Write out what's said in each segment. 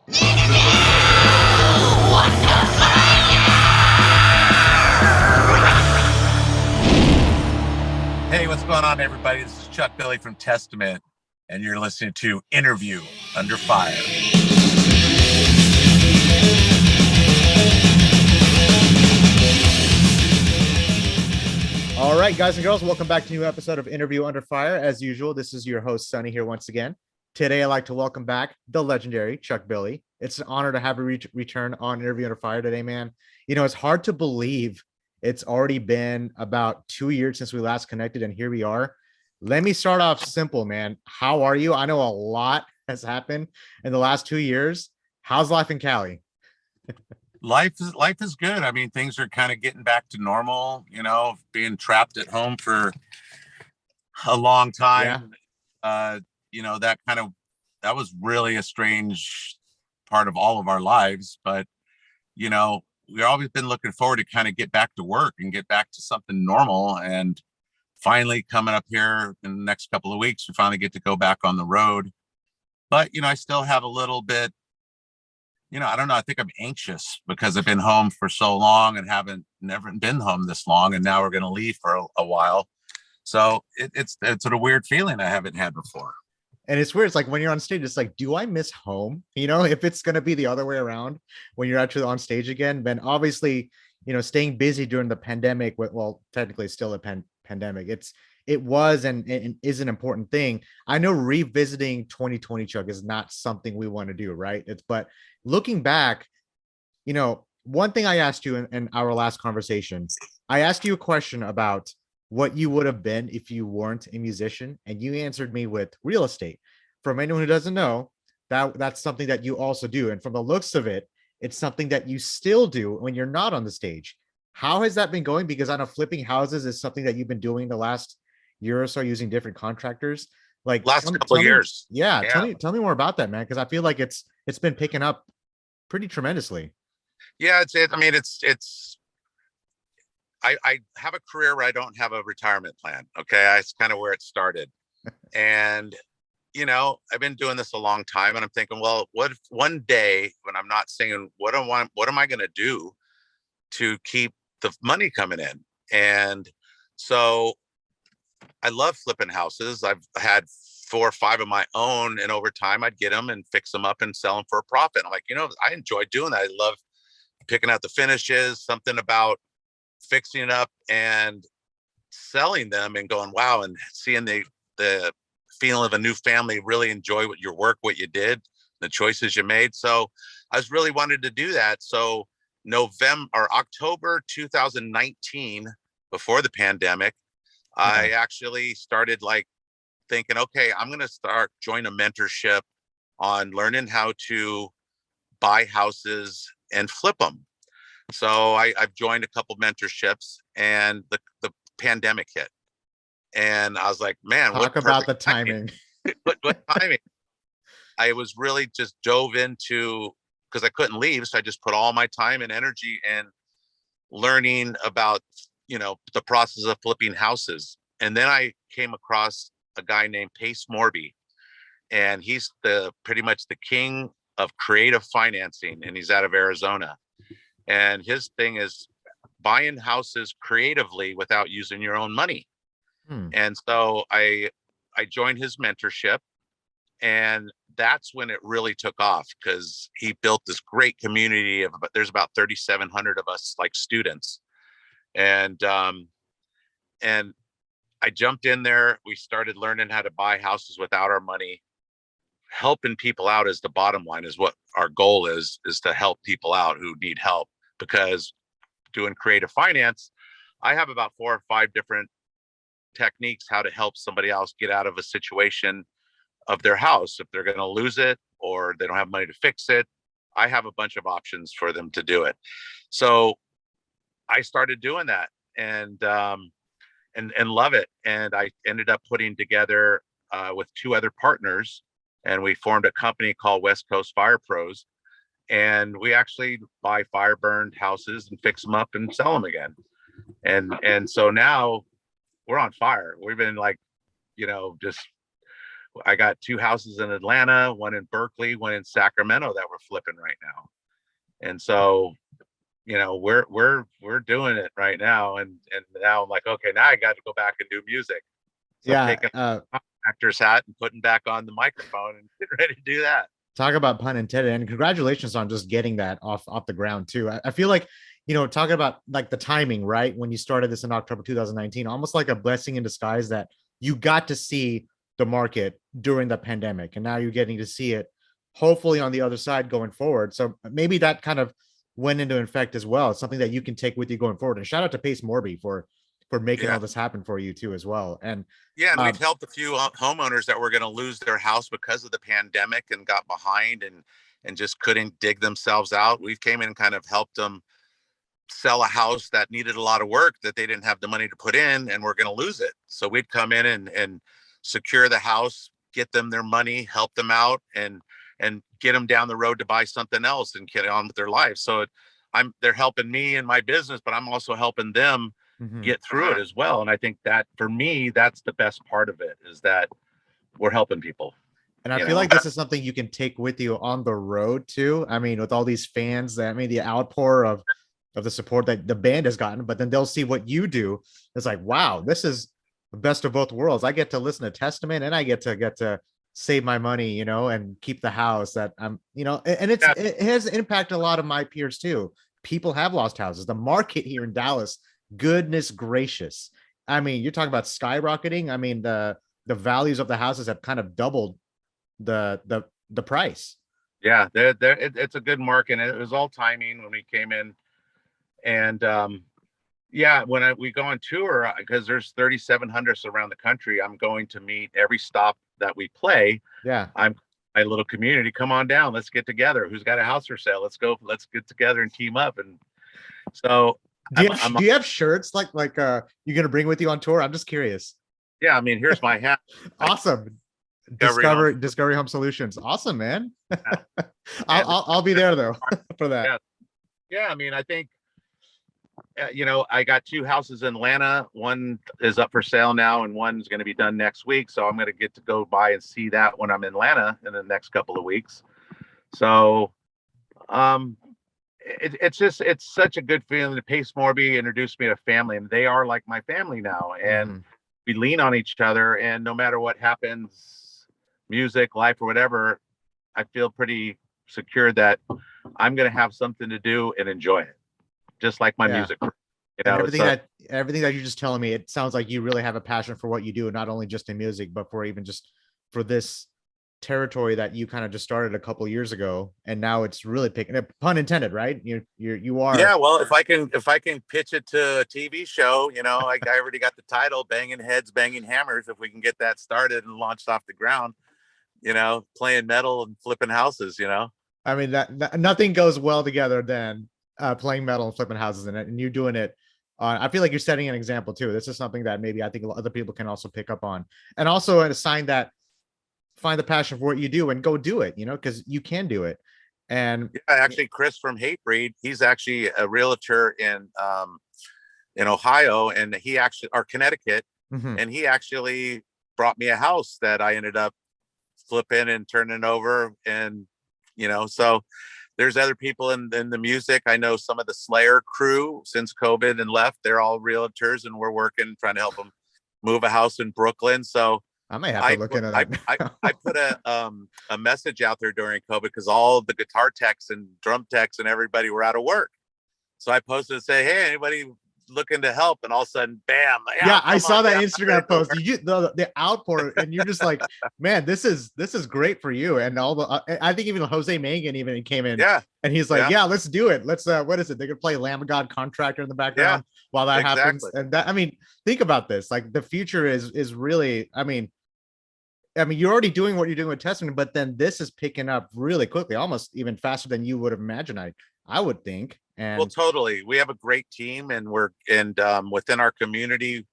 Hey, what's going on, everybody? This is Chuck Billy from Testament, and you're listening to Interview Under Fire. All right, guys and girls, welcome back to a new episode of Interview Under Fire. As usual, this is your host, Sonny, here once again. Today, I'd like to welcome back the legendary Chuck Billy. It's an honor to have a return on Interview Under Fire today, man. You know, it's hard to believe it's already been about 2 years since we last connected, and here we are. Let me start off simple, man. How are you? I know a lot has happened in the last 2 years. How's life in Cali? Life is good. I mean, things are kind of getting back to normal, being trapped at home for a long time. Yeah. That was really a strange part of all of our lives, but we've always been looking forward to kind of get back to work and get back to something normal. And finally coming up here in the next couple of weeks, we finally get to go back on the road. But, I still have a little bit, I don't know. I think I'm anxious because I've been home for so long and never been home this long. And now we're going to leave for a while. So it's a weird feeling I haven't had before. And it's weird. It's like when you're on stage, it's like, do I miss home? If it's going to be the other way around when you're actually on stage again, then obviously, staying busy during the pandemic, well, technically still a pandemic. It was and is an important thing. I know revisiting 2020, Chuck, is not something we want to do, right? But looking back, one thing I asked you in our last conversation, I asked you a question about what you would have been if you weren't a musician, and you answered me with real estate. For anyone who doesn't know, that's something that you also do, and from the looks of it, it's something that you still do when you're not on the stage. How has that been going? Because I know flipping houses is something that you've been doing the last year or so using different contractors. Like last couple of years. Yeah. Tell me more about that, man. Because I feel like it's been picking up pretty tremendously. Yeah, I have a career where I don't have a retirement plan. Okay. That's kind of where it started. And, I've been doing this a long time, and I'm thinking, well, what if one day when I'm not singing, what am I going to do to keep the money coming in? And so I love flipping houses. I've had 4 or 5 of my own, and over time I'd get them and fix them up and sell them for a profit. I'm like, I enjoy doing that. I love picking out the finishes, something about fixing it up and selling them and going, wow, and seeing the feeling of a new family really enjoy what you did, the choices you made. So I was really wanted to do that. So October 2019, before the pandemic, I actually started thinking, okay, I'm going to join a mentorship on learning how to buy houses and flip them. So I've joined a couple mentorships, and the pandemic hit, and I was like, man, talk about the timing. What timing? I was really just dove into, because I couldn't leave, so I just put all my time and energy in learning about the process of flipping houses. And then I came across a guy named Morby, and he's pretty much the king of creative financing, and he's out of Arizona. And his thing is buying houses creatively without using your own money. And so I joined his mentorship, and that's when it really took off, because he built this great community there's about 3,700 of us, like students. And I jumped in there. We started learning how to buy houses without our money. Helping people out is the bottom line, is what our goal is to help people out who need help. Because doing creative finance, I have about 4 or 5 different techniques how to help somebody else get out of a situation of their house. If they're going to lose it or they don't have money to fix it, I have a bunch of options for them to do it. So I started doing that, and love it. And I ended up putting together with 2 other partners, and we formed a company called West Coast Fire Pros. And we actually buy fire burned houses and fix them up and sell them again. And so now we're on fire. We've been just I got 2 houses in Atlanta, one in Berkeley, one in Sacramento that we're flipping right now. And so, we're doing it right now. And now I'm like, okay, now I got to go back and do music. So I'm Yeah. taking a actor's hat and putting back on the microphone and getting ready to do that. Talk about pun intended, and congratulations on just getting that off the ground too. I feel like, talking about like the timing, right? When you started this in October 2019, almost like a blessing in disguise that you got to see the market during the pandemic, and now you're getting to see it hopefully on the other side going forward. So maybe that kind of went into effect as well. It's something that you can take with you going forward. And shout out to Pace Morby for making Yeah. all this happen for you too as well. And Yeah, and we've um, helped a few homeowners that were going to lose their house because of the pandemic and got behind and just couldn't dig themselves out. We've came in and kind of helped them sell a house that needed a lot of work that they didn't have the money to put in, and we're going to lose it. So we'd come in and secure the house, get them their money, help them out, and get them down the road to buy something else and get on with their life. So they're helping me in my business, but I'm also helping them mhm. get through it as well. And I think that for me, that's the best part of it, is that we're helping people. And I You feel know, like this is something you can take with you on the road too. I mean, with all these fans, that, I mean, the outpour of the support that the band has gotten, but then they'll see what you do. It's like, wow, this is the best of both worlds. I get to listen to Testament, and I get to save my money, and keep the house that I'm, and yeah, it has impacted a lot of my peers too. People have lost houses. The market here in Dallas, goodness gracious. I mean, you're talking about skyrocketing. I mean, the values of the houses have kind of doubled the price. yeah, it's a good market. And it was all timing when we came in. And yeah, when we go on tour, because there's 3,700 around the country, I'm going to meet every stop that we play. Yeah. I'm my little community. Come on down, let's get together. Who's got a house for sale? Let's get together and team up. And so Do you have shirts you're gonna bring with you on tour? I'm just curious. yeah, I mean, here's my hat. Awesome. Discovery Home. Discovery Home Solutions. Awesome, man. Yeah. I'll be there though for that. Yeah, yeah. I mean, I think I got 2 houses in Atlanta. One is up for sale now, and one's going to be done next week. So I'm going to get to go by and see that when I'm in Atlanta in the next couple of weeks. So it's such a good feeling. Pace Morby introduced me to family, and they are like my family now. And we lean on each other. And no matter what happens, music, life, or whatever, I feel pretty secure that I'm going to have something to do and enjoy it, just like my music. And everything that you're just telling me, it sounds like you really have a passion for what you do, not only just in music, but for even just for this territory that you kind of just started a couple of years ago, and now it's really picking up. Pun intended, right? You are. Yeah, well, if I can pitch it to a TV show, I already got the title, Banging Heads, Banging Hammers. If we can get that started and launched off the ground, playing metal and flipping houses. I mean, that nothing goes well together than playing metal and flipping houses in it, and you're doing it. I feel like you're setting an example too. This is something that maybe I think other people can also pick up on, and also a sign that find the passion for what you do and go do it, because you can do it. And yeah, actually, Chris from Hatebreed, he's actually a realtor in Ohio, and he actually, or Connecticut, and he actually brought me a house that I ended up flipping and turning over. And so there's other people in the music. I know some of the Slayer crew since COVID and left. They're all realtors, and we're working trying to help them move a house in Brooklyn. So I might have to look into that. I put a message out there during COVID because all the guitar techs and drum techs and everybody were out of work. So I posted and say, hey, anybody looking to help? And all of a sudden, bam! Yeah, I saw that Instagram post. The outpour, and you're just like, man, this is great for you. And all the I think even Jose Mangan even came in. Yeah, and he's like, yeah, let's do it. Let's what is it? They could play Lamb of God Contractor in the background while that happens. And that, I mean, think about this. Like the future is really, I mean, you're already doing what you're doing with Testament, but then this is picking up really quickly, almost even faster than you would have imagined. I would think. And well, totally. We have a great team, and within our community,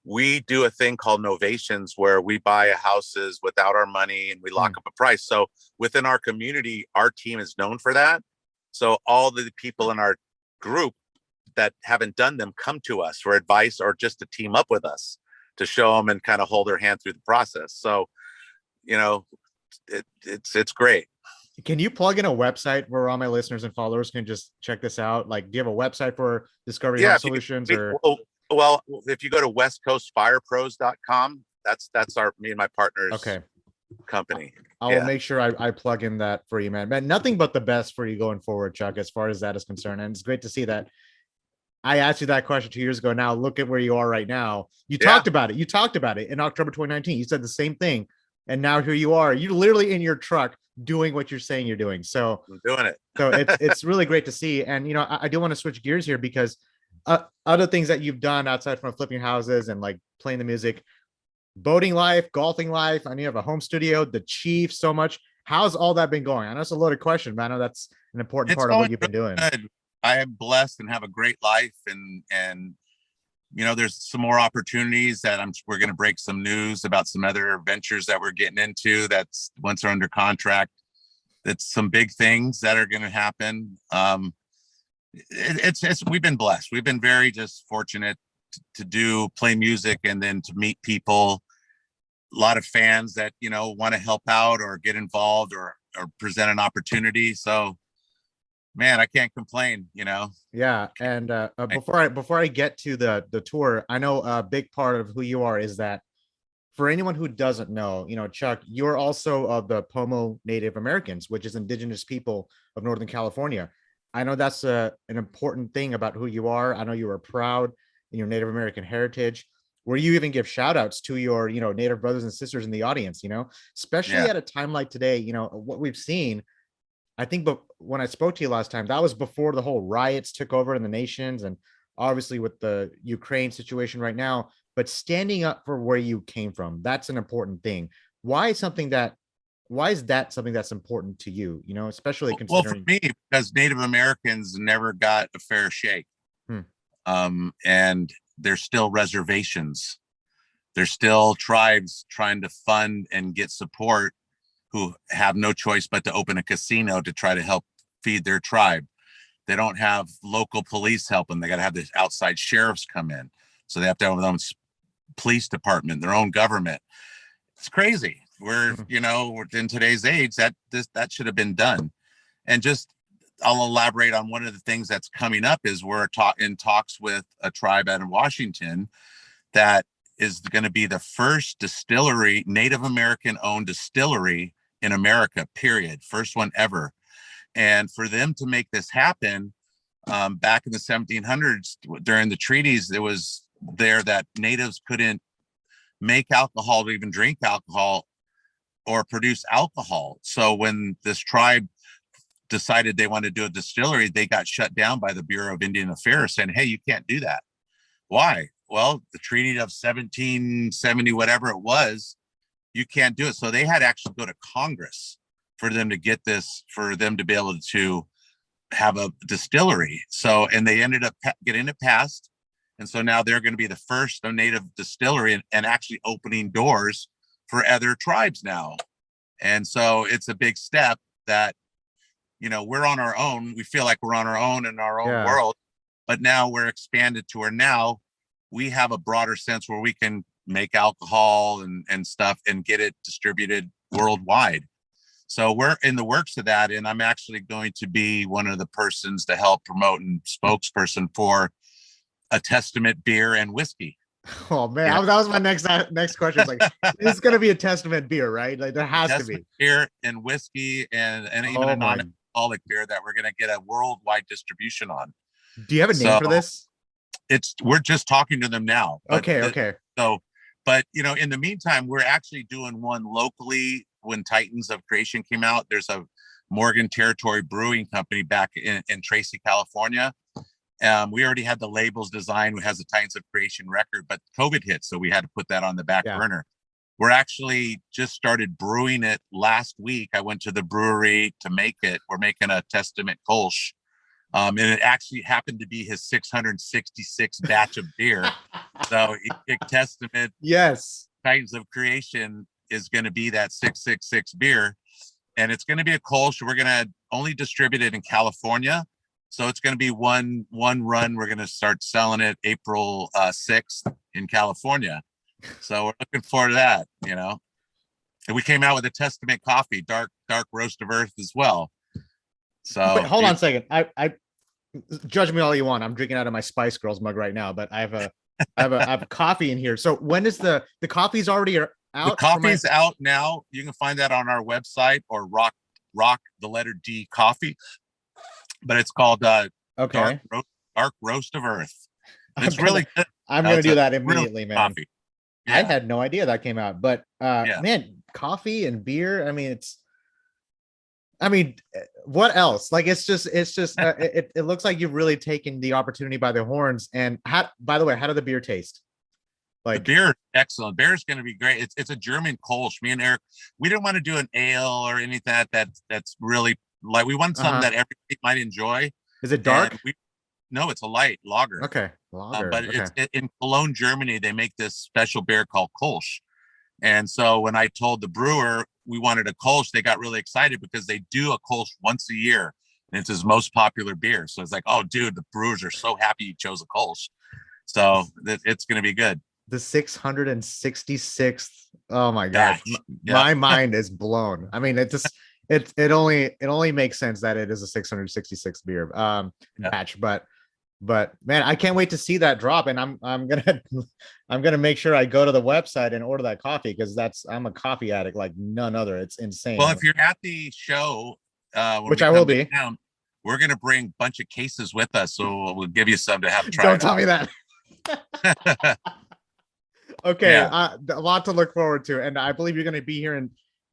we do a thing called novations where we buy houses without our money and we lock up a price. So within our community, our team is known for that. So all the people in our group that haven't done them come to us for advice or just to team up with us to show them and kind of hold their hand through the process. So it's great. Can you plug in a website where all my listeners and followers can just check this out? Like, do you have a website for Discovery Home Solutions? Or Well, if you go to westcoastfirepros.com, that's me and my partner's okay, company. I will make sure I plug in that for you, man. Nothing but the best for you going forward, Chuck, as far as that is concerned. And it's great to see that. I asked you that question 2 years ago. Now look at where you are right now. You talked about it. You talked about it in October 2019. You said the same thing. And now here you are. You're literally in your truck doing what you're saying you're doing. So I'm doing it. So it's really great to see. And I do want to switch gears here because other things that you've done outside from flipping houses and like playing the music, boating life, golfing life. I know you have a home studio, the Chief, so much. How's all that been going? I know it's a loaded question, but I know that's an important part of what you've been doing. Good. I am blessed and have a great life, and there's some more opportunities that we're going to break some news about some other ventures that we're getting into. That's once they're under contract. That's some big things that are going to happen. We've been blessed. We've been very just fortunate to play music and then to meet people, a lot of fans that want to help out or get involved or present an opportunity. So man, I can't complain. Yeah, and before I get to the tour, I know a big part of who you are is that for anyone who doesn't know, Chuck, you're also of the Pomo Native Americans, which is indigenous people of Northern California. I know that's an important thing about who you are. I know you are proud in your Native American heritage, where you even give shout outs to your, Native brothers and sisters in the audience, especially at a time like today, what we've seen. I think, but when I spoke to you last time, that was before the whole riots took over in the nations, and obviously with the Ukraine situation right now, but standing up for where you came from, that's an important thing. Why is that something that's important to you, especially considering? Well, for me, because Native Americans never got a fair shake. And there's still reservations. There's still tribes trying to fund and get support who have no choice but to open a casino to try to help feed their tribe. They don't have local police helping. They got to have the outside sheriffs come in. So they have to have their own police department, their own government. It's crazy. We're in today's age that should have been done. And just, I'll elaborate on one of the things that's coming up is we're in talks with a tribe out in Washington that is going to be the first distillery, Native American owned distillery in America, period. First one ever. And for them to make this happen, back in the 1700s, during the treaties, it was there that natives couldn't make alcohol or even drink alcohol or produce alcohol. So when this tribe decided they wanted to do a distillery, they got shut down by the Bureau of Indian Affairs saying, hey, you can't do that. Why? Well, the Treaty of 1770, whatever it was, you can't do it. So they had to actually go to Congress for them to get this, for them to be able to have a distillery. So, and they ended up getting it passed. And so now they're going to be the first native distillery and actually opening doors for other tribes now. And so it's a big step that, we're on our own. We feel like we're on our own in our own world, but now we're expanded to where now we have a broader sense where we can make alcohol and stuff and get it distributed worldwide. So we're in the works of that. And I'm actually going to be one of the persons to help promote and spokesperson for a Testament beer and whiskey. Oh man, that was my next question. It's like, it's going to be a Testament beer, right? Like there has to be beer and whiskey and even a non-alcoholic beer that we're going to get a worldwide distribution on. Do you have a name for this? We're just talking to them now. Okay. So, but in the meantime, we're actually doing one locally. When Titans of Creation came out, there's a Morgan Territory Brewing Company back in Tracy, California. We already had the labels designed. We has a Titans of Creation record, but COVID hit, so we had to put that on the back burner. We're actually just started brewing it last week. I went to the brewery to make it. We're making a Testament Kolsch. And it actually happened to be his 666 batch of beer. So Testament, Titans of Creation is going to be that 666 beer. And it's going to be a Kolsch. We're going to only distribute it in California. So it's going to be one run. We're going to start selling it April 6th in California. So we're looking forward to that, And we came out with a Testament coffee, dark roast of earth as well. So Wait, hold on a second. I judge me all you want. I'm drinking out of my Spice Girls mug right now, but I have coffee in here. So when is the coffee's already out? The coffee's out now. You can find that on our website or rock the letter D coffee. But it's called okay. Dark Roast of Earth. It's really good. I'm gonna do that immediately, man. Coffee. Yeah. I had no idea that came out, but Yeah. man, coffee and beer. I mean, what else? Like, it's just it looks like you've really taken the opportunity by the horns. And by the way, how did the beer taste? Like, the beer, excellent. Beer is going to be great. It's a German Kolsch. Me and Eric, we didn't want to do an ale or anything that's really like, we want something that everybody might enjoy. Is it dark? No, it's a light lager. Okay, lager. But it's in Cologne, Germany. They make this special beer called Kolsch. And so when I told the brewer we wanted a Kolsch, they got really excited because they do a Kolsch once a year, and it's his most popular beer. So it's like, oh, dude, the brewers are so happy you chose a Kolsch. So it's going to be good. The 666th. Oh my god, my mind is blown. I mean, it only makes sense that it is a 666 beer batch, but man, I can't wait to see that drop. And I'm gonna make sure I go to the website and order that coffee, because I'm a coffee addict like none other. It's insane. Well, if you're at the show, which I will be, we're gonna bring a bunch of cases with us, so we'll give you some to have to try. Don't tell me that. Okay, a lot to look forward to, and I believe you're going to be here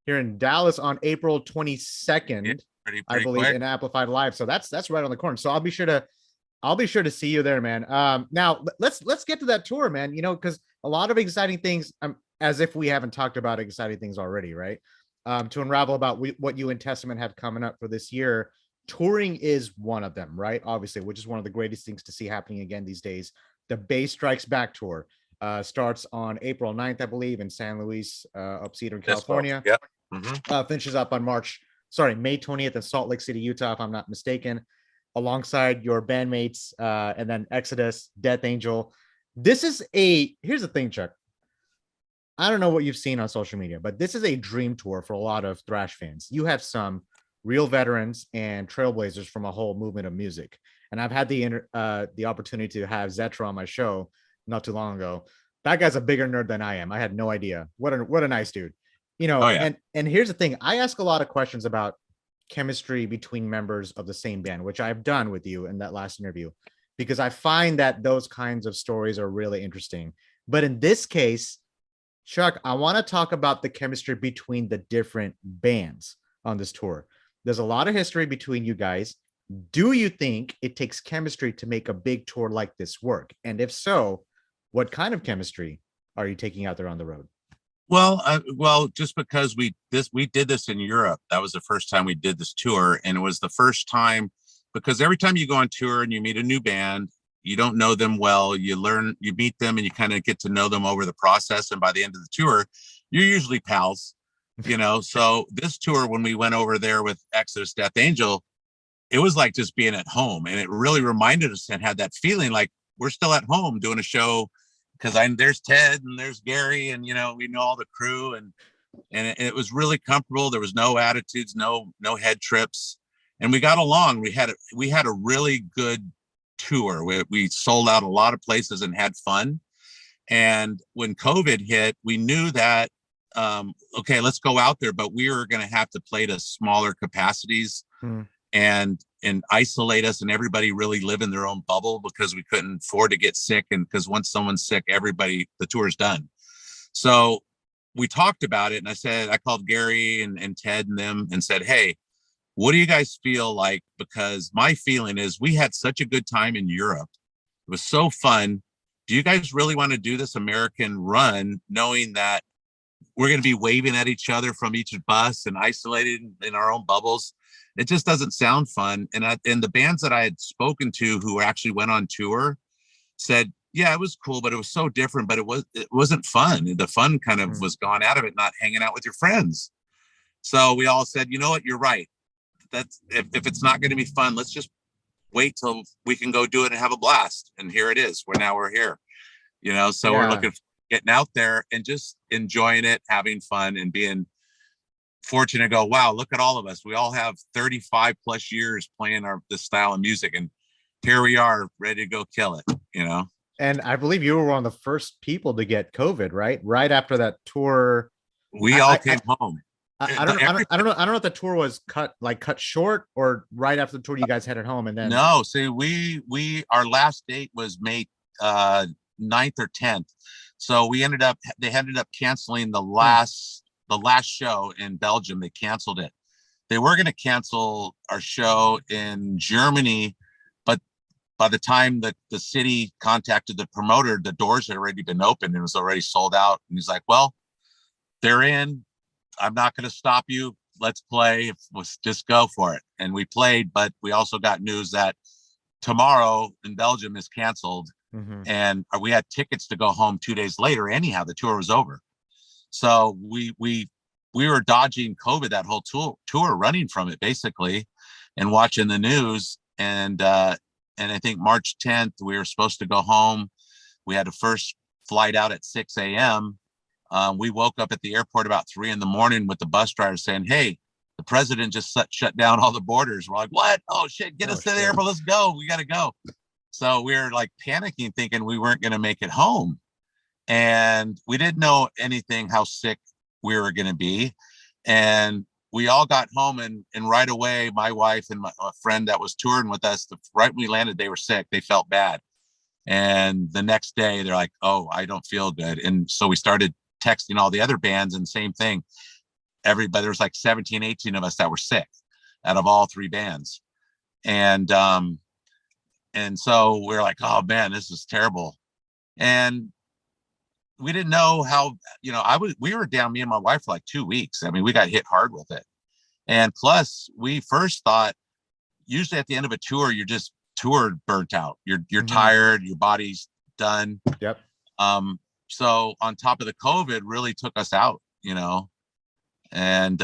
in Dallas on April 22nd. Pretty I believe quick. In Amplified Live. So that's right on the corner. So I'll be sure to see you there, man. Now let's get to that tour, man. You know, because a lot of exciting things. As if we haven't talked about exciting things already, right? To unravel about what you and Testament have coming up for this year. Touring is one of them, right? Obviously, which is one of the greatest things to see happening again these days. The Bay Strikes Back tour starts on April 9th, I believe, in San Luis, up Cedar, California. Yeah. Finishes up on May 20th in Salt Lake City, Utah, if I'm not mistaken, alongside your bandmates, and then Exodus, Death Angel. Here's the thing, Chuck. I don't know what you've seen on social media, but this is a dream tour for a lot of thrash fans. You have some real veterans and trailblazers from a whole movement of music. And I've had the opportunity to have Zetra on my show not too long ago. That guy's a bigger nerd than I am. I had no idea. What a nice dude. You know, and here's the thing. I ask a lot of questions about chemistry between members of the same band, which I've done with you in that last interview, because I find that those kinds of stories are really interesting. But in this case, Chuck, I want to talk about the chemistry between the different bands on this tour. There's a lot of history between you guys. Do you think it takes chemistry to make a big tour like this work? And if so, what kind of chemistry are you taking out there on the road? Well, just because we did this in Europe. That was the first time we did this tour, and it was the first time, because every time you go on tour and you meet a new band, you don't know them well. You meet them, and you kind of get to know them over the process. And by the end of the tour, you're usually pals, you know. So this tour, when we went over there with Exodus, Death Angel, it was like just being at home, and it really reminded us and had that feeling like we're still at home doing a show, because there's Ted and there's Gary, and you know, we know all the crew, and it was really comfortable. There was no attitudes, no head trips, and we got along. We had a really good tour. We sold out a lot of places and had fun. And when COVID hit, we knew that okay, let's go out there, but we were going to have to play to smaller capacities. And isolate us, and everybody really live in their own bubble, because we couldn't afford to get sick. And because once someone's sick, the tour's done. So we talked about it, and I called Gary and Ted and them and said, hey, what do you guys feel like? Because my feeling is we had such a good time in Europe. It was so fun. Do you guys really want to do this American run, knowing that we're going to be waving at each other from each bus and isolated in our own bubbles? It just doesn't sound fun. And the bands that I had spoken to who actually went on tour said, yeah, it was cool, but it was so different, but it wasn't fun. The fun kind of was gone out of it, not hanging out with your friends. So we all said, you know what, you're right. That's if it's not going to be fun, let's just wait till we can go do it and have a blast. And here it is. We're here, you know, so we're getting out there and just enjoying it, having fun, and being fortunate to go, wow, look at all of us. We all have 35 plus years playing this style of music, and here we are ready to go kill it, you know? And I believe you were one of the first people to get COVID, right? Right after that tour. We all came home. I don't know if the tour was cut short or right after the tour you guys headed home and then. No, see, our last date was May 9th or 10th. So they ended up canceling the last show in Belgium. They canceled it. They were going to cancel our show in Germany, but by the time that the city contacted the promoter, the doors had already been opened and it was already sold out. And he's like, well, they're in. I'm not going to stop you. Let's play. Let's just go for it. And we played, but we also got news that tomorrow in Belgium is canceled. Mm-hmm. And we had tickets to go home 2 days later. Anyhow, the tour was over. So we were dodging COVID that whole tour, running from it basically, and watching the news. And I think March 10th, we were supposed to go home. We had a first flight out at 6 a.m. We woke up at the airport about 3 a.m. with the bus driver saying, hey, the president just shut down all the borders. We're like, what? Oh shit, get us to the airport. Let's go. We got to go. So we were like panicking, thinking we weren't going to make it home. And we didn't know anything, how sick we were going to be. And we all got home and right away, my wife and a friend that was touring with us, right when we landed, they were sick. They felt bad. And the next day they're like, oh, I don't feel good. And so we started texting all the other bands and same thing. Everybody, there was like 17, 18 of us that were sick out of all three bands. And so we're like, oh man, this is terrible. And we didn't know how, we were down, me and my wife, for like 2 weeks. I mean, we got hit hard with it. And plus we first thought, usually at the end of a tour, you're just toured burnt out. You're mm-hmm. tired, your body's done. Yep. So on top of the COVID really took us out, and,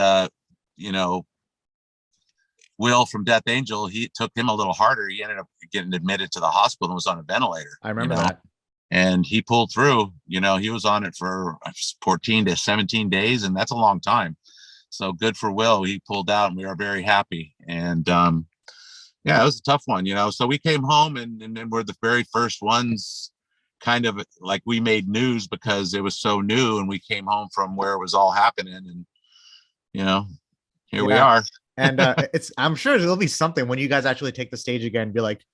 Will from Death Angel, it took him a little harder. He ended up getting admitted to the hospital and was on a ventilator. I remember that. And he pulled through, he was on it for 14 to 17 days. And that's a long time. So good for Will. He pulled out and we are very happy. And, it was a tough one, so we came home and then we're the very first ones, kind of like we made news because it was so new and we came home from where it was all happening and, here we are. And I'm sure there'll be something when you guys actually take the stage again and be like,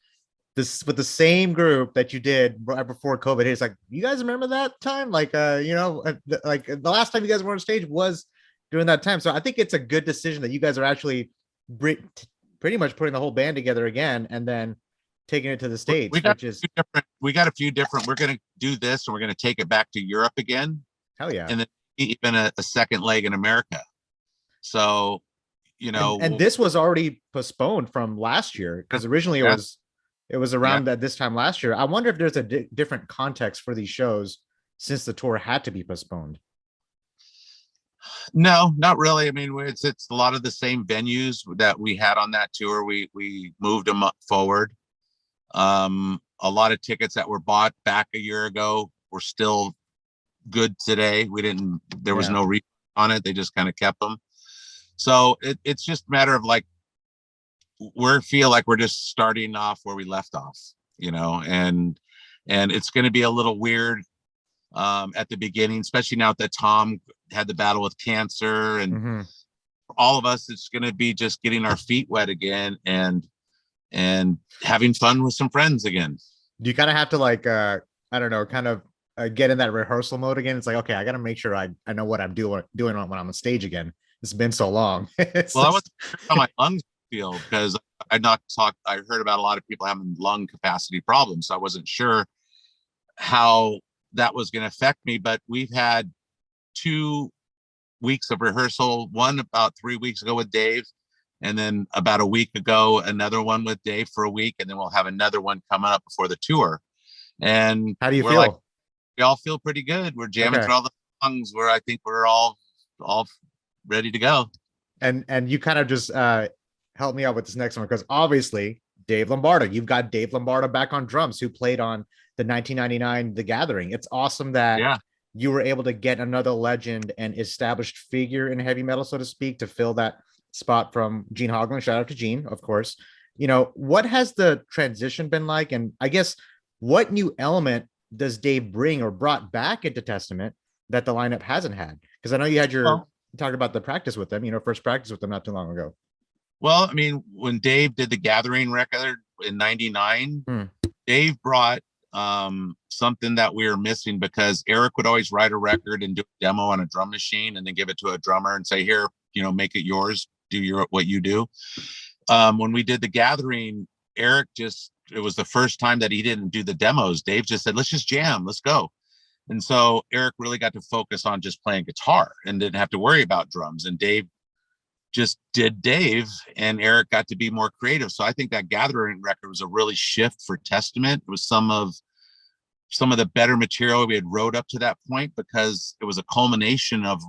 this with the same group that you did right before COVID. It's like, you guys remember that time? Like, like the last time you guys were on stage was during that time. So I think it's a good decision that you guys are actually pretty much putting the whole band together again and then taking it to the States. We got a few different, we're going to do this and we're going to take it back to Europe again. Hell yeah. And then even a second leg in America. So, and this was already postponed from last year because originally it was around this time last year. I wonder if there's a different context for these shows since the tour had to be postponed. No, not really. I mean, it's a lot of the same venues that we had on that tour. We moved them up forward. A lot of tickets that were bought back a year ago were still good today. There was no refund on it. They just kind of kept them. So it's just a matter of like, feel like we're just starting off where we left off, and it's going to be a little weird at the beginning, especially now that Tom had the battle with cancer and mm-hmm. all of us, it's going to be just getting our feet wet again and having fun with some friends again. You kind of have to like, I don't know, kind of get in that rehearsal mode again. It's like, okay, I got to make sure I know what I'm doing when I'm on stage again. It's been so long. I wasn't sure how my lungs feel because I heard about a lot of people having lung capacity problems. So I wasn't sure how that was going to affect me, but we've had 2 weeks of rehearsal, one about 3 weeks ago with Dave, and then about a week ago, another one with Dave for a week. And then we'll have another one coming up before the tour. And how do you feel? Like, we all feel pretty good. We're jamming through all the songs where I think we're all ready to go. And you kind of just help me out with this next one because obviously Dave Lombardo, you've got Dave Lombardo back on drums who played on the 1999 The Gathering. It's awesome that you were able to get another legend and established figure in heavy metal, so to speak, to fill that spot from Gene Hoglan. Shout out to Gene, of course. What has the transition been like? And I guess what new element does Dave bring or brought back into Testament that the lineup hasn't had? Because I know you had you talked about the practice with them, first practice with them not too long ago. Well, I mean, when Dave did the Gathering record in '99, Dave brought something that we were missing, because Eric would always write a record and do a demo on a drum machine and then give it to a drummer and say, here, make it yours, do what you do. When we did the Gathering, Eric it was the first time that he didn't do the demos. Dave just said, let's just jam, let's go. And so Eric really got to focus on just playing guitar and didn't have to worry about drums. And Dave just did Dave, and Eric got to be more creative. So I think that Gathering record was a really shift for Testament. It was some of the better material we had wrote up to that point, because it was a culmination of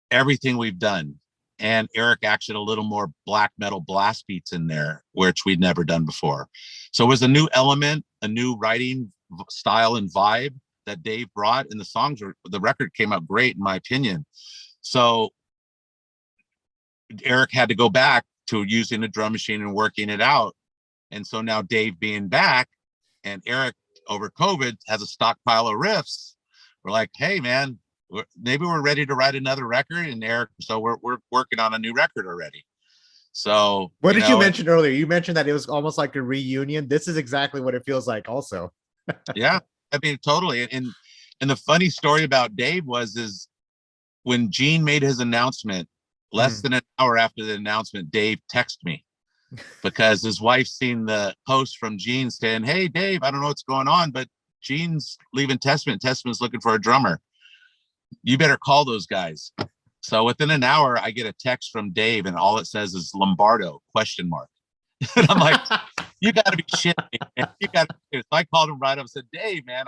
everything we've done. And Eric actually had a little more black metal blast beats in there, which we'd never done before. So it was a new element, a new writing style and vibe that Dave brought, and the record came out great, in my opinion. So Eric had to go back to using a drum machine and working it out. And so now Dave being back, and Eric over COVID has a stockpile of riffs, we're like, hey man, maybe we're ready to write another record. And Eric, so we're working on a new record already. So what did you mention earlier? You mentioned that it was almost like a reunion. This is exactly what it feels like also. Yeah, I mean, totally. And the funny story about Dave is when Gene made his announcement, less than an hour after the announcement, Dave texted me, because his wife seen the post from Gene saying, hey Dave, I don't know what's going on, but Gene's leaving Testament. Testament's looking for a drummer. You better call those guys. So within an hour, I get a text from Dave, and all it says is Lombardo ? And I'm like, you got to be shitting me, man. So I called him right up and said, Dave, man,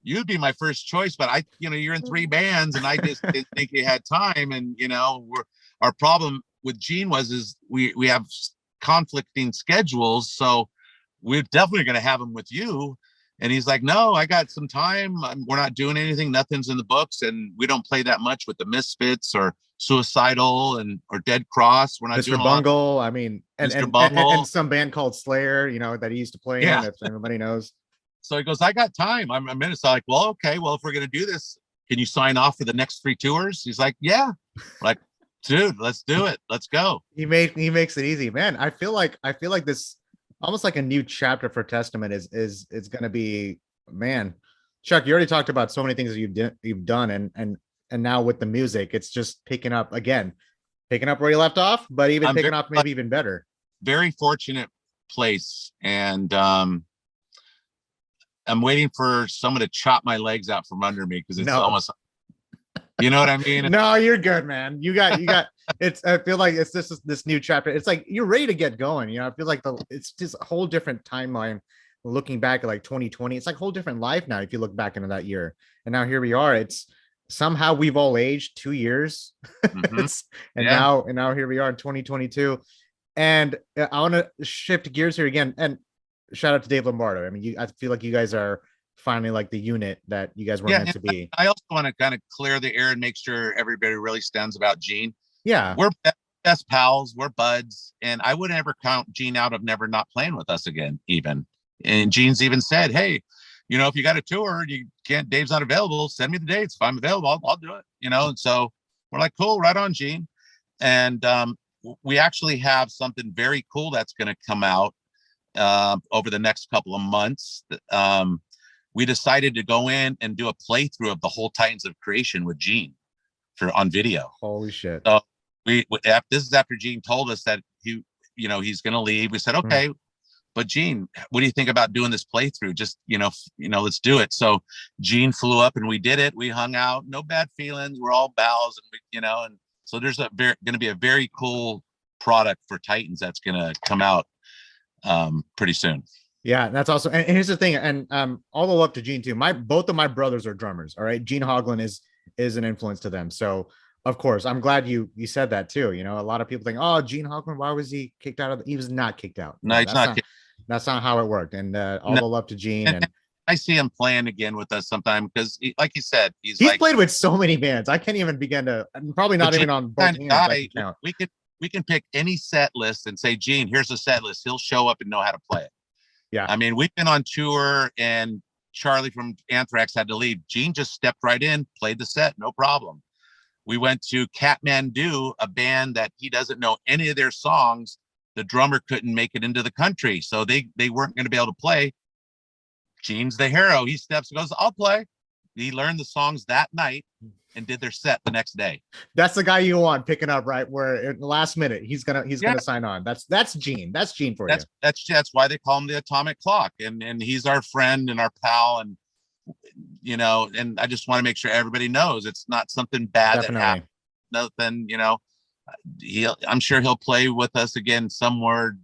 you'd be my first choice, but you're in 3 bands, and I just didn't think you had time. And our problem with Gene is we have conflicting schedules, so we're definitely going to have him with you. And he's like, no, I got some time. We're not doing anything. Nothing's in the books. And we don't play that much with the Misfits or Suicidal or Dead Cross. We're not Mr. doing Bungle. I mean, and some band called Slayer, that he used to play in, if everybody knows. So he goes, I got time. I'm a minute. So I'm like, well, okay. Well, if we're going to do this, can you sign off for the next 3 tours? He's like, yeah. Like, dude, let's do it. Let's go. He makes it easy, man. I feel like this almost like a new chapter for Testament is going to be, man. Chuck, you already talked about so many things that you've done, and now with the music, it's just picking up where you left off, but even picking up maybe even better. Very fortunate place, and I'm waiting for someone to chop my legs out from under me, because it's almost. You know what I mean? No, you're good, man. You got it's. I feel like it's just this new chapter. It's like you're ready to get going. I feel like it's just a whole different timeline. Looking back at like 2020, it's like a whole different life now. If you look back into that year, and now here we are. It's somehow we've all aged 2 years, now here we are in 2022. And I want to shift gears here again. And shout out to Dave Lombaro. I mean, I feel like you guys are finally like the unit that you guys were meant to be. I also want to kind of clear the air and make sure everybody really stands about Gene. Yeah, we're best pals, we're buds, and I wouldn't ever count Gene out of never not playing with us again, even. And Gene's even said, hey, if you got a tour, Dave's not available, send me the dates. If I'm available, I'll do it. And so we're like, cool, right on, Gene. And we actually have something very cool that's going to come out over the next couple of months. We decided to go in and do a playthrough of the whole Titans of Creation with Gene on video. Holy shit. So this is after Gene told us that he's going to leave. We said, okay, but Gene, what do you think about doing this playthrough? Just, let's do it. So Gene flew up and we did it. We hung out, no bad feelings. We're all pals, and and so there's going to be a very cool product for Titans that's going to come out pretty soon. Yeah, that's awesome. And here's the thing, and all the love to Gene too. Both of my brothers are drummers. All right, Gene Hoglan is an influence to them. So of course, I'm glad you said that too. A lot of people think, oh, Gene Hoglan, why was he kicked out of? He was not kicked out. No, he's not. That's not how it worked. And all the love to Gene. And I see him playing again with us sometime because, like you said, he's He's like, played with so many bands. I can't even begin to. I'm probably not even on both hands. I can count. we can pick any set list and say, Gene, here's a set list. He'll show up and know how to play it. Yeah. I mean, we've been on tour and Charlie from Anthrax had to leave. Gene just stepped right in, played the set, no problem. We went to Kathmandu, a band that he doesn't know any of their songs. The drummer couldn't make it into the country, so they weren't going to be able to play. Gene's the hero. He steps and goes, I'll play. He learned the songs that night and did their set the next day. That's the guy you want picking up right where in the last minute he's gonna sign on. That's Gene. That's Gene for you. That's why they call him the Atomic Clock. And he's our friend and our pal. And you know, and I just want to make sure everybody knows it's not something bad that happened. Nothing, you know. I'm sure he'll play with us again somewhere.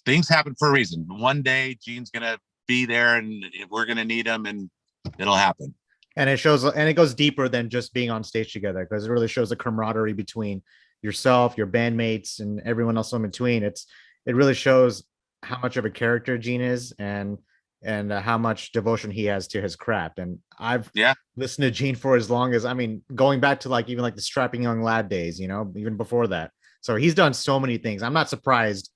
Things happen for a reason. One day Gene's gonna be there and we're going to need them and it'll happen. And it shows, and it goes deeper than just being on stage together, because it really shows the camaraderie between yourself, your bandmates, and everyone else in between. It really shows how much of a character Gene is and how much devotion he has to his craft. And I've listened to Gene for as long as, I mean, going back to even the Strapping Young Lad days, you know, even before that. So he's done so many things. I'm not surprised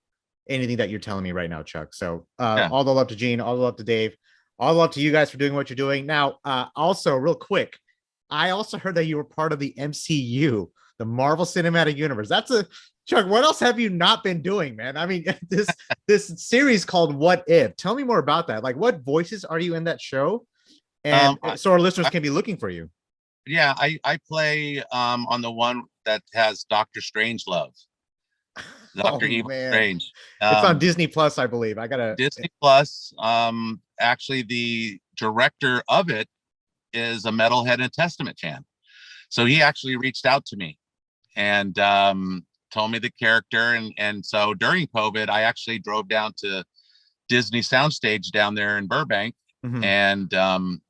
anything that you're telling me right now, Chuck. So all the love to Gene, all the love to Dave, all the love to you guys for doing what you're doing. Now, also real quick, I also heard that you were part of the MCU, the Marvel Cinematic Universe. Chuck, what else have you not been doing, man? I mean, this series called What If. Tell me more about that. Like, what voices are you in that show? And so our listeners can be looking for you. Yeah, I play on the one that has Dr. Strangelove. Dr. Evil Strange. It's on Disney Plus, I believe. Disney Plus. Actually, the director of it is a Metalhead and Testament fan. So he actually reached out to me and told me the character. And so during COVID, I actually drove down to Disney Soundstage down there in Burbank. Mm-hmm. And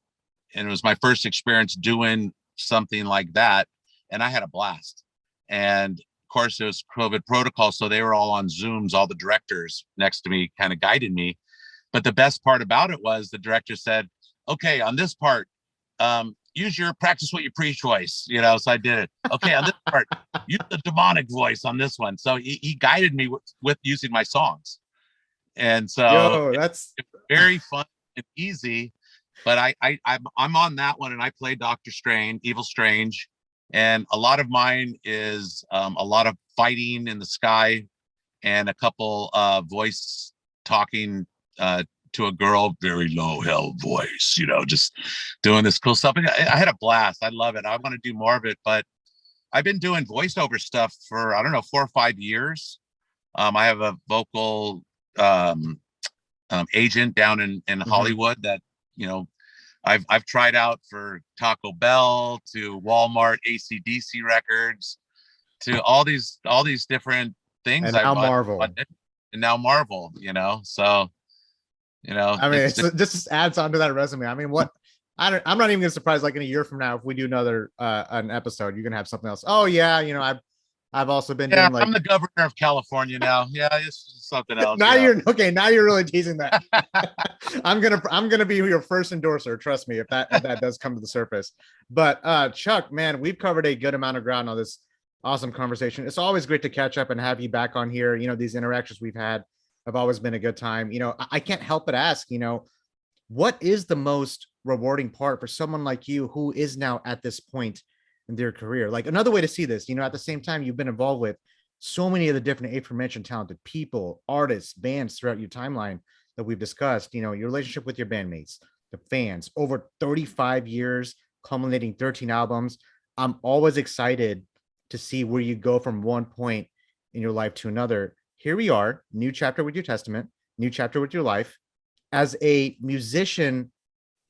it was my first experience doing something like that. And I had a blast. And of course, it was COVID protocol, so they were all on Zooms. All the directors next to me kind of guided me. But the best part about it was the director said, okay, on this part, practice what you preach voice, you know, so I did it. Okay, on this part, use the demonic voice on this one. So he guided me with using my songs. And so that's very fun and easy. But I'm on that one, and I play Dr. Strange, Evil Strange. And a lot of mine is a lot of fighting in the sky and a couple voice talking to a girl, very low hell voice, you know, just doing this cool stuff. I had a blast. I love it. I want to do more of it, but I've been doing voiceover stuff for, I don't know, 4 or 5 years. I have a vocal agent down in Hollywood that, you know, I've tried out for Taco Bell, to Walmart, AC/DC records, to all these different things. And now Marvel. And now Marvel, you know. So, you know, I mean, this just adds on to that resume. I mean, I'm not even gonna surprise, like in a year from now, if we do another an episode, you're gonna have something else. Oh yeah, you know, I've also been doing, like, I'm the governor of California now. Yeah, it's something else. Now you're okay. Now you're really teasing that. I'm gonna be your first endorser. Trust me, if that does come to the surface. But Chuck, man, we've covered a good amount of ground on this awesome conversation. It's always great to catch up and have you back on here. You know, these interactions we've had have always been a good time. You know, I can't help but ask, you know, what is the most rewarding part for someone like you who is now at this point in their career? Like, another way to see this, you know, at the same time, you've been involved with so many of the different aforementioned talented people, artists, bands throughout your timeline that we've discussed, you know, your relationship with your bandmates, the fans, over 35 years, culminating 13 albums. I'm always excited to see where you go from one point in your life to another. Here we are, new chapter with your testament, new chapter with your life. As a musician,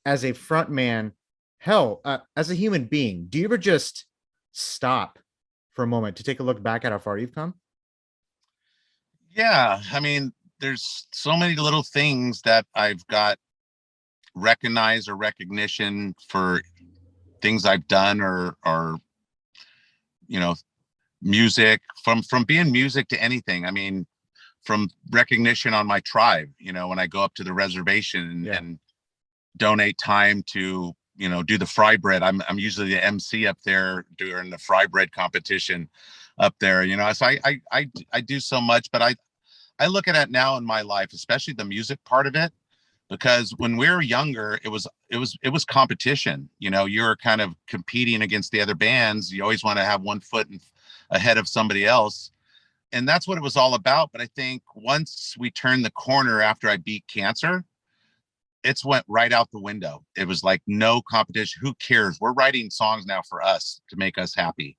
as a front man, hell, as a human being, do you ever just stop for a moment to take a look back at how far you've come? Yeah, I mean, there's so many little things that I've got recognized or recognition for things I've done or you know, music, from being music to anything. I mean, from recognition on my tribe, you know, when I go up to the reservation and donate time to, do the fry bread. I'm usually the MC up there during the fry bread competition up there, so I do so much, but I look at it now in my life, especially the music part of it, because when we were younger, it was competition. You're kind of competing against the other bands. You always want to have one foot ahead of somebody else. And that's what it was all about. But I think once we turned the corner after I beat cancer, it's went right out the window. It was like no competition. Who cares? We're writing songs now for us to make us happy.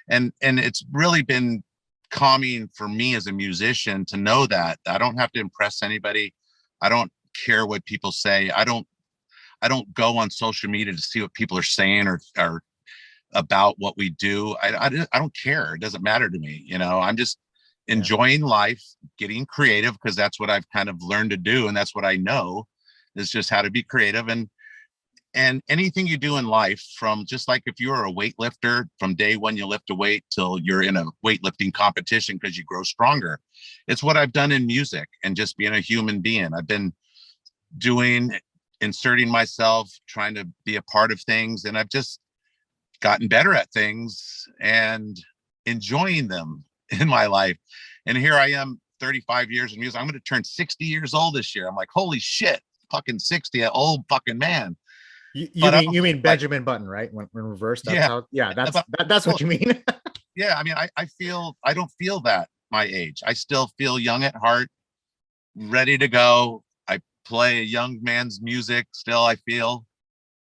And it's really been calming for me as a musician to know that I don't have to impress anybody. I don't care what people say. I don't go on social media to see what people are saying or about what we do. I don't care. It doesn't matter to me. I'm just enjoying life, getting creative, because that's what I've kind of learned to do. And that's what I know is just how to be creative. And anything you do in life, from just like if you're a weightlifter, from day one you lift a weight till you're in a weightlifting competition because you grow stronger. It's what I've done in music and just being a human being. I've been inserting myself, trying to be a part of things, and I've just gotten better at things and enjoying them in my life. And here I am, 35 years in music. I'm going to turn 60 years old this year. I'm like, holy shit, fucking 60, an old fucking man. You mean Benjamin Button, right? When reversed, that's what you mean. Yeah, I mean, I don't feel that my age. I still feel young at heart, ready to go. I play a young man's music still, I feel,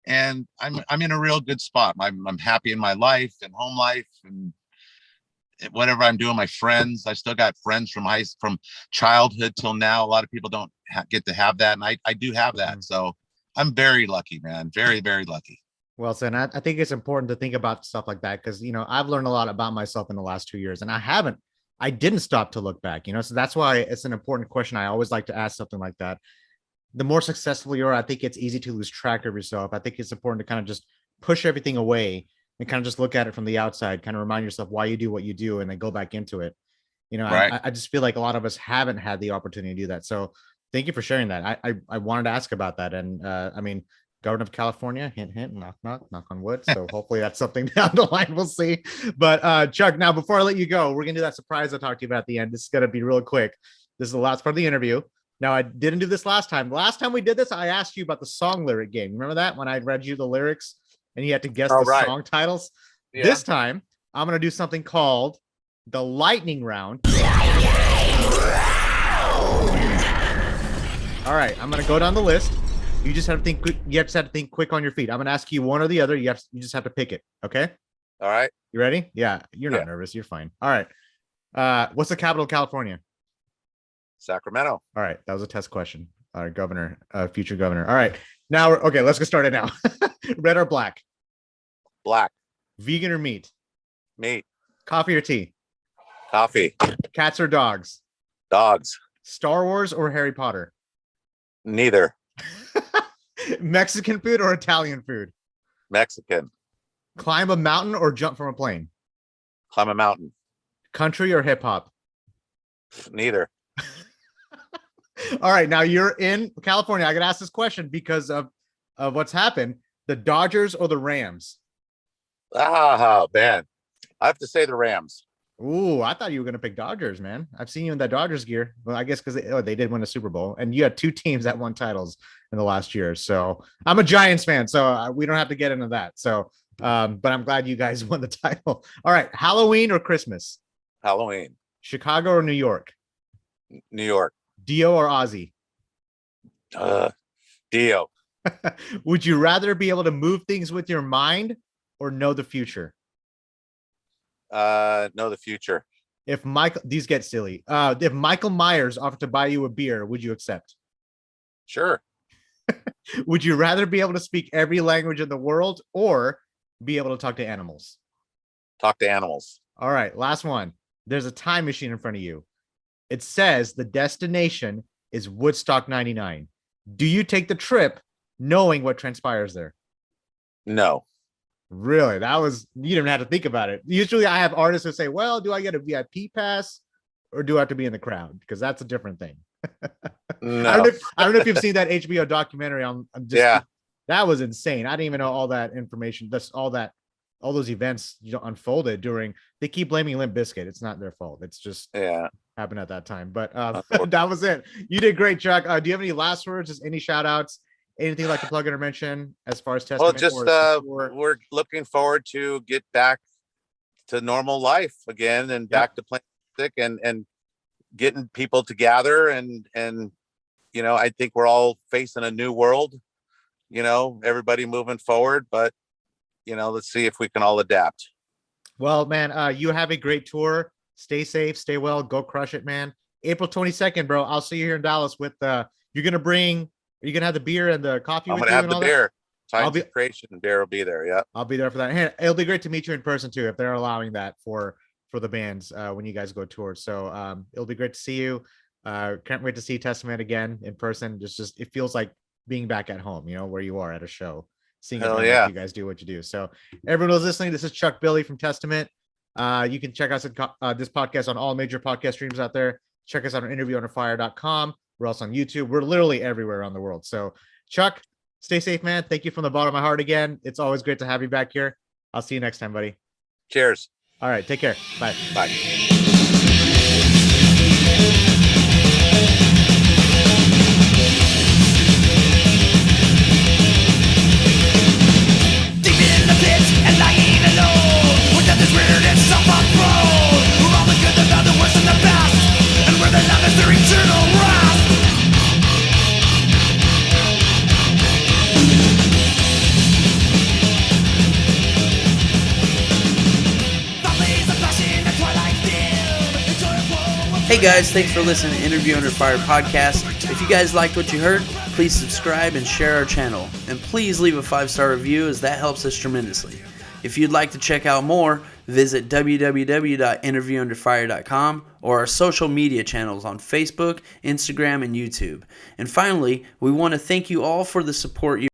and I'm in a real good spot. I'm happy in my life and home life and whatever I'm doing. My friends, I still got friends from childhood till now. A lot of people don't get to have that, and I do have that. So I'm very lucky, man. Very, very lucky. Well, so I think it's important to think about stuff like that because, I've learned a lot about myself in the last 2 years, and I didn't stop to look back, so that's why it's an important question. I always like to ask something like that. The more successful you are, I think it's easy to lose track of yourself. I think it's important to kind of just push everything away and kind of just look at it from the outside, kind of remind yourself why you do what you do, and then go back into it. Right. I just feel like a lot of us haven't had the opportunity to do that. So thank you for sharing that. I wanted to ask about that. And I mean, Governor of California, hint, hint, knock, knock, knock on wood. So hopefully that's something down the line. We'll see. But Chuck, now before I let you go, we're going to do that surprise I talked to you about at the end. This is going to be real quick. This is the last part of the interview. Now, I didn't do this last time. Last time we did this, I asked you about the song lyric game. Remember that when I read you the lyrics and you had to guess song titles? Yeah. This time, I'm going to do something called the lightning round. All right, I'm going to go down the list. You just have to think quick. You have to think quick on your feet. I'm going to ask you one or the other. You just have to pick it. Okay. All right. You ready? Yeah. You're not nervous. You're fine. All right. What's the capital of California? Sacramento. All right. That was a test question. All right, governor, future governor. All right. Now okay. Let's get started now. Red or black? Black. Vegan or meat? Meat. Coffee or tea? Coffee. Cats or dogs? Dogs. Star Wars or Harry Potter? Neither. Mexican food or Italian food? Mexican. Climb a mountain or jump from a plane? Climb a mountain. Country or hip hop? Neither. All right, now you're in California. I got to ask this question because of what's happened. The Dodgers or the Rams? Oh, man. I have to say the Rams. Ooh, I thought you were going to pick Dodgers, man. I've seen you in that Dodgers gear. Well, I guess because they did win a Super Bowl, and you had two teams that won titles in the last year. So I'm a Giants fan, so we don't have to get into that. So, but I'm glad you guys won the title. All right, Halloween or Christmas? Halloween. Chicago or New York? New York. Dio or Ozzy? Dio. Would you rather be able to move things with your mind or know the future? Know the future. These get silly. If Michael Myers offered to buy you a beer, would you accept? Sure. Would you rather be able to speak every language in the world or be able to talk to animals? Talk to animals. All right, last one. There's a time machine in front of you. It says the destination is Woodstock 99. Do you take the trip knowing what transpires there? No. Really? You didn't have to think about it. Usually I have artists who say, well, do I get a VIP pass or do I have to be in the crowd? Because that's a different thing. No. I don't know if you've seen that HBO documentary on That was insane. I didn't even know all that information. That's all those events unfolded during. They keep blaming Limp Bizkit. It's not their fault. It's just happened at that time. But that was it. You did great, Chuck. Do you have any last words? Just any shout outs? Anything you'd like to plug in or mention as far as Testament? Well, just we're looking forward to get back to normal life again and back to playing music and getting people together and I think we're all facing a new world. Everybody moving forward, but let's see if we can all adapt. Well, man, you have a great tour. Stay safe, stay well, go crush it, man. April 22nd, bro. I'll see you here in Dallas with you're gonna have the beer and the coffee. I'm gonna have the beer. Times of Creation and beer will be there. Yeah, I'll be there for that. Hey, it'll be great to meet you in person too, if they're allowing that for the bands when you guys go tour. So it'll be great to see you. Can't wait to see Testament again in person. Just it feels like being back at home, where you are at a show, seeing you guys do what you do. So everyone who's listening, this is Chuck Billy from Testament. You can check us this podcast on all major podcast streams out there. Check us out on interviewunderfire.com. We're also on YouTube. We're literally everywhere around the world. So Chuck, stay safe, man. Thank you from the bottom of my heart again. It's always great to have you back here. I'll see you next time, buddy. Cheers. All right. Take care. Bye. Bye. Hey guys, thanks for listening to Interview Under Fire podcast. If you guys liked what you heard, please subscribe and share our channel. And please leave a 5-star review, as that helps us tremendously. If you'd like to check out more, visit www.interviewunderfire.com or our social media channels on Facebook, Instagram, and YouTube. And finally, we want to thank you all for the support you